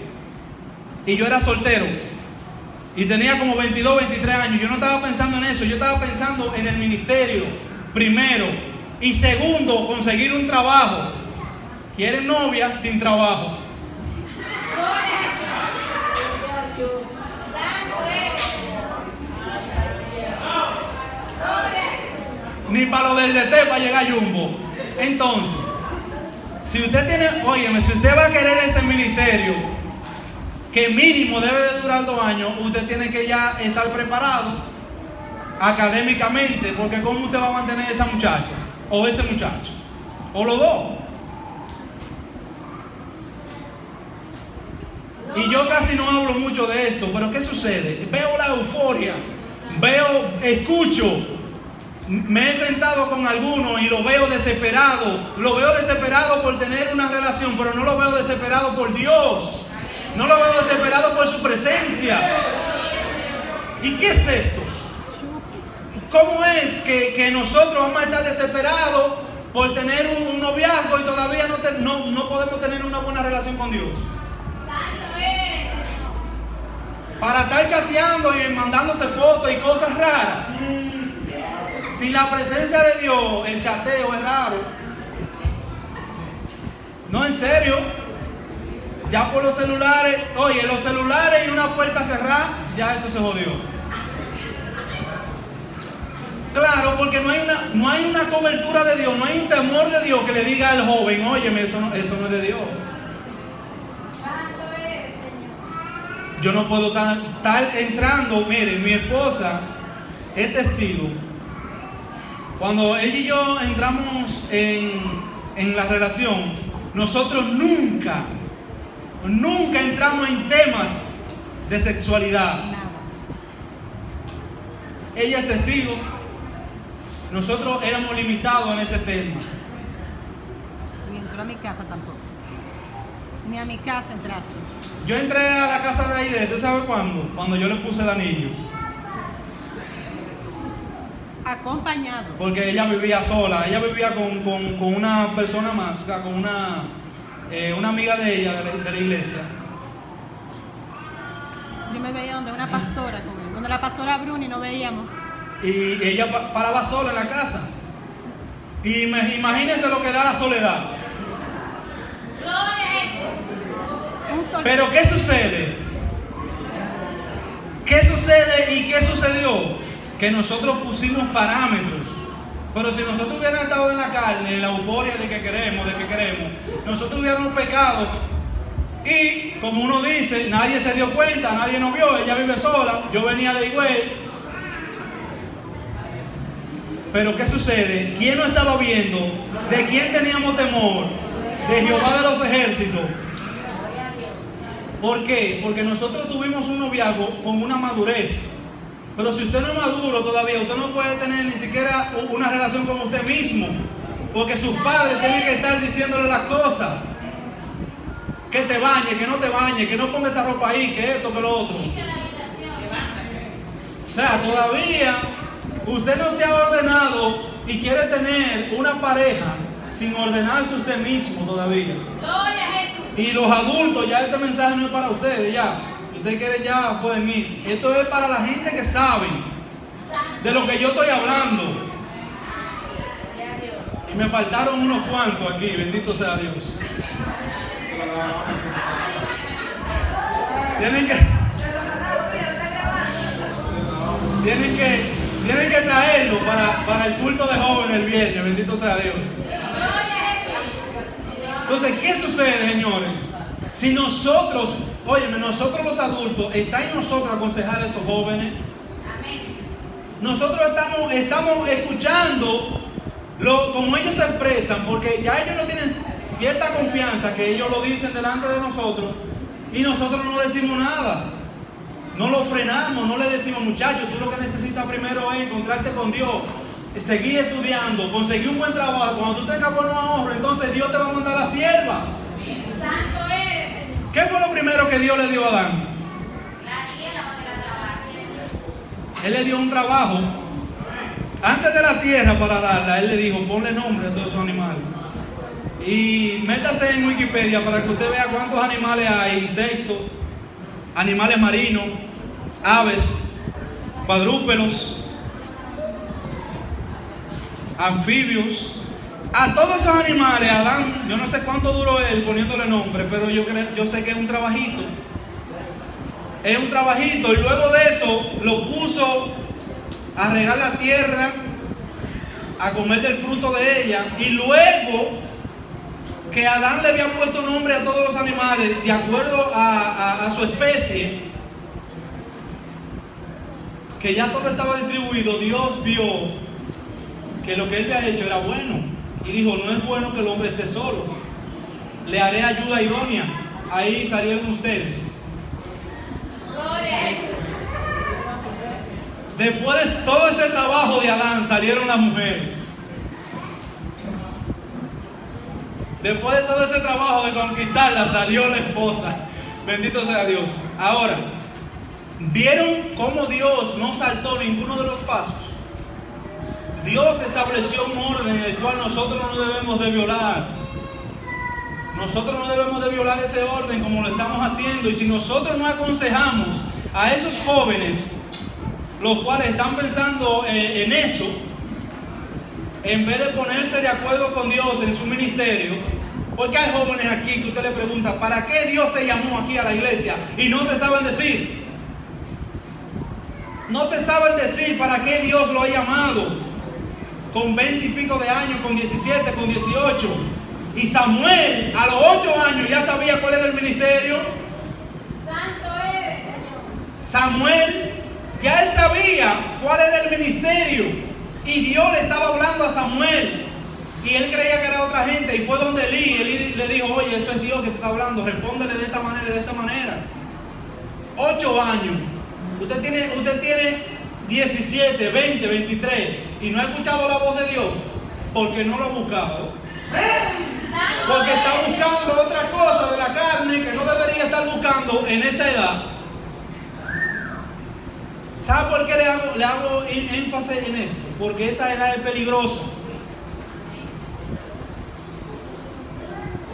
A: Y yo era soltero. Y tenía como 22, 23 años. Yo no estaba pensando en eso. Yo estaba pensando en el ministerio, primero. Y segundo, conseguir un trabajo. ¿Quieren novia sin trabajo? Ni para lo del DT para llegar a Jumbo. Entonces, si usted va a querer ese ministerio, que mínimo debe de durar 2 años, usted tiene que ya estar preparado académicamente, porque ¿cómo usted va a mantener a esa muchacha o ese muchacho? O los dos. Y yo casi no hablo mucho de esto, pero ¿qué sucede? Veo la euforia, escucho, me he sentado con algunos y lo veo desesperado por tener una relación, pero no lo veo desesperado por Dios. No lo veo desesperado por su presencia. ¿Y qué es esto? ¿Cómo es que nosotros vamos a estar desesperados por tener un noviazgo y todavía no podemos tener una buena relación con Dios? Para estar chateando y mandándose fotos y cosas raras. Si la presencia de Dios, el chateo es raro. No, en serio. Ya por los celulares, los celulares y una puerta cerrada, ya esto se jodió. Claro, porque no hay una cobertura de Dios, no hay un temor de Dios que le diga al joven, óyeme, eso no es de Dios.
B: Santo eres, Señor.
A: Yo no puedo estar entrando. Mire, mi esposa es testigo. Cuando ella y yo entramos en la relación, nosotros nunca entramos en temas de sexualidad. Ella es testigo. Nosotros éramos limitados en ese tema.
C: Ni entró a mi casa tampoco. Ni a mi casa entraste.
A: Yo entré a la casa de Aide, ¿tú sabes cuándo? Cuando yo le puse el anillo.
C: Acompañado.
A: Porque ella vivía sola. Ella vivía con una persona más, o sea, con una amiga de ella, de la iglesia.
C: Yo me veía donde una pastora con él. Donde la pastora Bruni nos veíamos.
A: Y ella paraba sola en la casa. Y imagínense lo que da la soledad.
B: Gloria a Jesús.
C: Un solo.
A: Pero ¿qué sucede? ¿Qué sucede y qué sucedió? Que nosotros pusimos parámetros. Pero si nosotros hubiéramos estado en la carne, en la euforia de que queremos, nosotros hubiéramos pecado. Y como uno dice, nadie se dio cuenta, nadie nos vio, ella vive sola, yo venía de Higüey. Pero ¿qué sucede? ¿Quién no estaba viendo? ¿De quién teníamos temor? De Jehová de los ejércitos. ¿Por qué? Porque nosotros tuvimos un noviazgo con una madurez. Pero si usted no es maduro todavía, usted no puede tener ni siquiera una relación con usted mismo. Porque sus padres tienen que estar diciéndole las cosas. Que te bañe, que no te bañe, que no ponga esa ropa ahí, que esto, que lo otro. O sea, todavía usted no se ha ordenado y quiere tener una pareja sin ordenarse usted mismo todavía.
B: Gloria a Jesús.
A: Y los adultos, ya este mensaje no es para ustedes, ya. Si ustedes quieren ya pueden ir. Esto es para la gente que sabe de lo que yo estoy hablando.
B: Gloria a Dios.
A: Y me faltaron unos cuantos aquí, bendito sea Dios. Tienen que traerlo para el culto de jóvenes el viernes, bendito sea Dios.
B: Gloria a Jesús.
A: Entonces, ¿qué sucede, señores? Si nosotros, óyeme, nosotros los adultos, está en nosotros aconsejar a esos jóvenes.
B: Amén.
A: Nosotros estamos escuchando como ellos se expresan, porque ya ellos no tienen cierta confianza que ellos lo dicen delante de nosotros y nosotros no decimos nada. No lo frenamos, no le decimos, muchachos, tú lo que necesitas primero es encontrarte con Dios, seguir estudiando, conseguir un buen trabajo. Cuando tú tengas buenos ahorros, entonces Dios te va a mandar a la sierva.
B: Santo eres, Señor.
A: ¿Qué fue lo primero que Dios le dio a Adán?
B: La tierra para que la trabaje.
A: Él le dio un trabajo. Antes de la tierra para darla, Él le dijo, ponle nombre a todos esos animales. Y métase en Wikipedia para que usted vea cuántos animales hay, insectos, animales marinos, aves, cuadrúpedos, anfibios. A todos esos animales, Adán, yo no sé cuánto duró él poniéndole nombre, pero yo sé que es un trabajito. Es un trabajito, y luego de eso lo puso a regar la tierra, a comer del fruto de ella, y luego que Adán le había puesto nombre a todos los animales de acuerdo a su especie, que ya todo estaba distribuido, Dios vio que lo que él había hecho era bueno y dijo, no es bueno que el hombre esté solo, le haré ayuda idónea. Ahí salieron ustedes.
B: Gloria a Jesús.
A: Después de todo ese trabajo de Adán salieron las mujeres. Después de todo ese trabajo de conquistarla, salió la esposa. Bendito sea Dios. Ahora, ¿vieron cómo Dios no saltó ninguno de los pasos? Dios estableció un orden en el cual nosotros no debemos de violar. Nosotros no debemos de violar ese orden como lo estamos haciendo. Y si nosotros no aconsejamos a esos jóvenes, los cuales están pensando en eso, en vez de ponerse de acuerdo con Dios en su ministerio, porque hay jóvenes aquí que usted le pregunta, ¿para qué Dios te llamó aquí a la iglesia? Y no te saben decir. No te saben decir para qué Dios lo ha llamado. con 20 y pico de años, con 17, con 18. Y Samuel a los 8 años ya sabía cuál era el ministerio.
B: Santo eres, Señor.
A: Samuel, ya él sabía cuál era el ministerio. Y Dios le estaba hablando a Samuel. Y él creía que era otra gente. Y fue donde Elí le dijo, oye, eso es Dios que te está hablando. Respóndele de esta manera y de esta manera. 8 años. Usted tiene 17, 20, 23 y no ha escuchado la voz de Dios porque no lo ha buscado. Porque está buscando otra cosa de la carne que no debería estar buscando en esa edad. ¿Sabe por qué le hago énfasis en esto? Porque esa edad es peligrosa.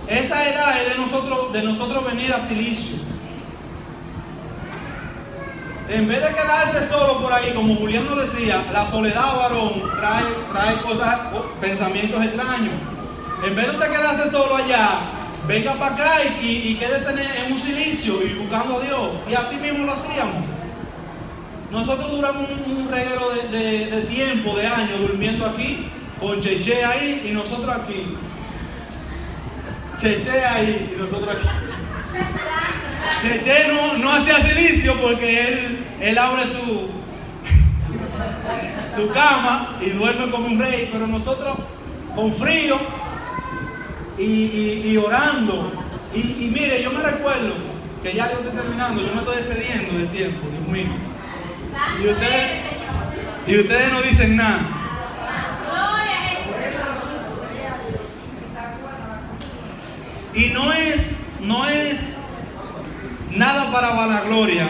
A: Esa edad es de nosotros venir a Silicio. En vez de quedarse solo por ahí, como Julián nos decía, la soledad, varón, trae cosas, pensamientos extraños. En vez de usted quedarse solo allá, venga para acá y quédese en un silicio y buscando a Dios. Y así mismo lo hacíamos. Nosotros duramos un reguero de tiempo, de años, durmiendo aquí, con Cheche ahí y nosotros aquí. Cheche ahí y nosotros aquí. Cheche no hacía silicio porque él abre su cama y duerme como un rey, pero nosotros con frío y orando. Y mire, yo me recuerdo que ya yo estoy terminando, yo me estoy excediendo del tiempo, Dios mío. Y ustedes no dicen nada. Y no es nada para vanagloria,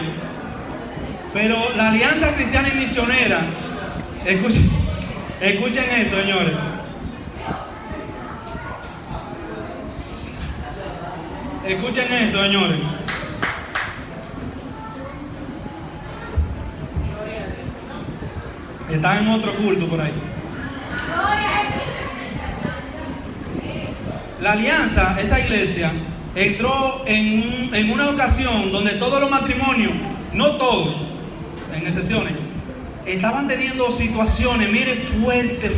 A: pero la Alianza Cristiana y Misionera, escuchen esto, señores. Escuchen esto, señores. Están en otro culto por ahí. La Alianza, esta iglesia, entró en una ocasión donde todos los matrimonios, no todos, en excepciones, estaban teniendo situaciones, mire, fuerte.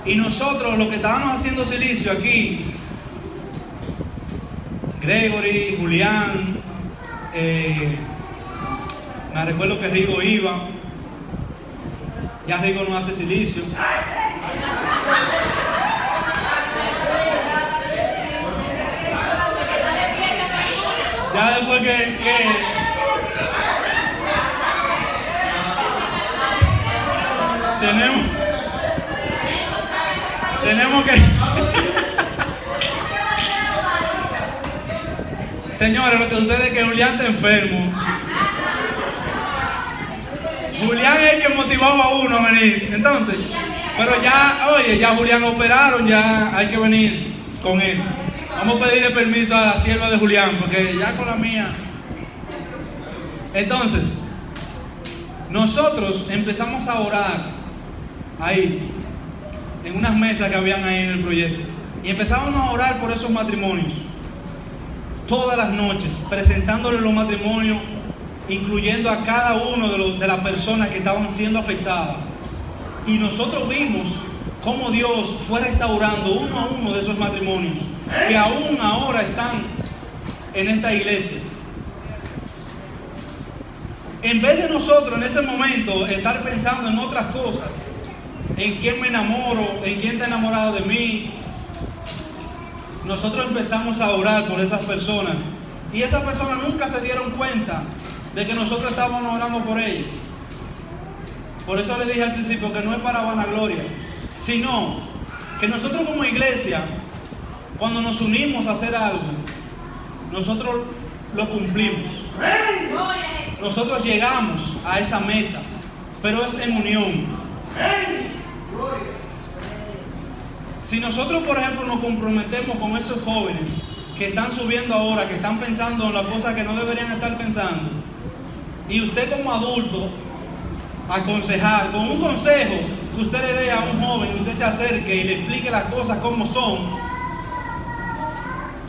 A: Y nosotros, los que estábamos haciendo silicio aquí, Gregory, Julián, me recuerdo que Rigo iba, ya Rigo no hace silicio. Ya después que tenemos que señores, lo que sucede es que Julián está enfermo. Julián es el que motivaba a uno a venir. Entonces, pero ya Julián lo operaron, ya hay que venir con él. Vamos a pedirle permiso a la sierva de Julián, porque ya con la mía. Entonces, nosotros empezamos a orar ahí, en unas mesas que habían ahí en el proyecto. Y empezamos a orar por esos matrimonios. Todas las noches, presentándole los matrimonios, incluyendo a cada uno de las personas que estaban siendo afectadas. Y nosotros vimos cómo Dios fue restaurando uno a uno de esos matrimonios que aún ahora están en esta iglesia. En vez de nosotros en ese momento estar pensando en otras cosas, en quién me enamoro, en quién está enamorado de mí, nosotros empezamos a orar por esas personas y esas personas nunca se dieron cuenta de que nosotros estábamos orando por ellos. Por eso les dije al principio que no es para vanagloria, sino que nosotros como iglesia, cuando nos unimos a hacer algo, nosotros lo cumplimos. Nosotros llegamos a esa meta, pero es en unión. Si nosotros, por ejemplo, nos comprometemos con esos jóvenes que están subiendo ahora, que están pensando en las cosas que no deberían estar pensando, y usted como adulto aconsejar, con un consejo que usted le dé a un joven, usted se acerque y le explique las cosas como son,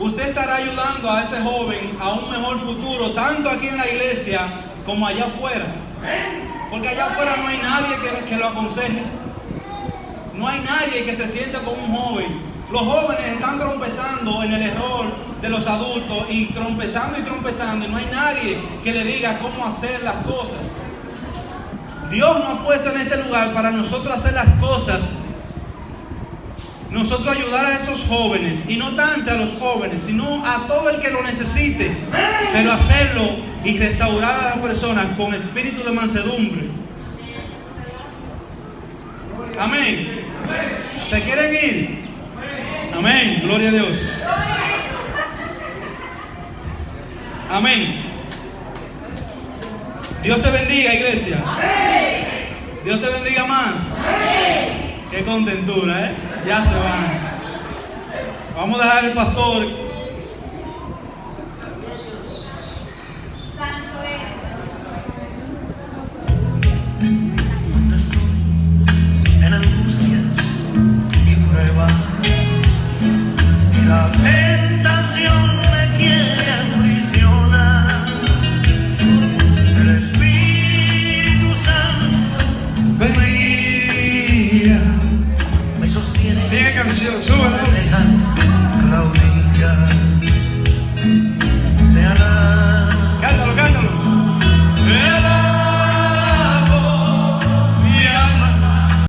A: usted estará ayudando a ese joven a un mejor futuro, tanto aquí en la iglesia como allá afuera. Porque allá afuera no hay nadie que lo aconseje. No hay nadie que se sienta como un joven. Los jóvenes están trompezando en el error de los adultos y trompezando y no hay nadie que le diga cómo hacer las cosas. Dios nos ha puesto en este lugar para nosotros hacer las cosas, nosotros ayudar a esos jóvenes, y no tanto a los jóvenes, sino a todo el que lo necesite, pero hacerlo y restaurar a las personas con espíritu de mansedumbre. Amén. ¿Se quieren ir? Amén. Gloria a Dios. Amén. Dios te bendiga, iglesia. Dios te bendiga más. Qué contentura, ¿eh? Ya se van. Vamos a dejar al pastor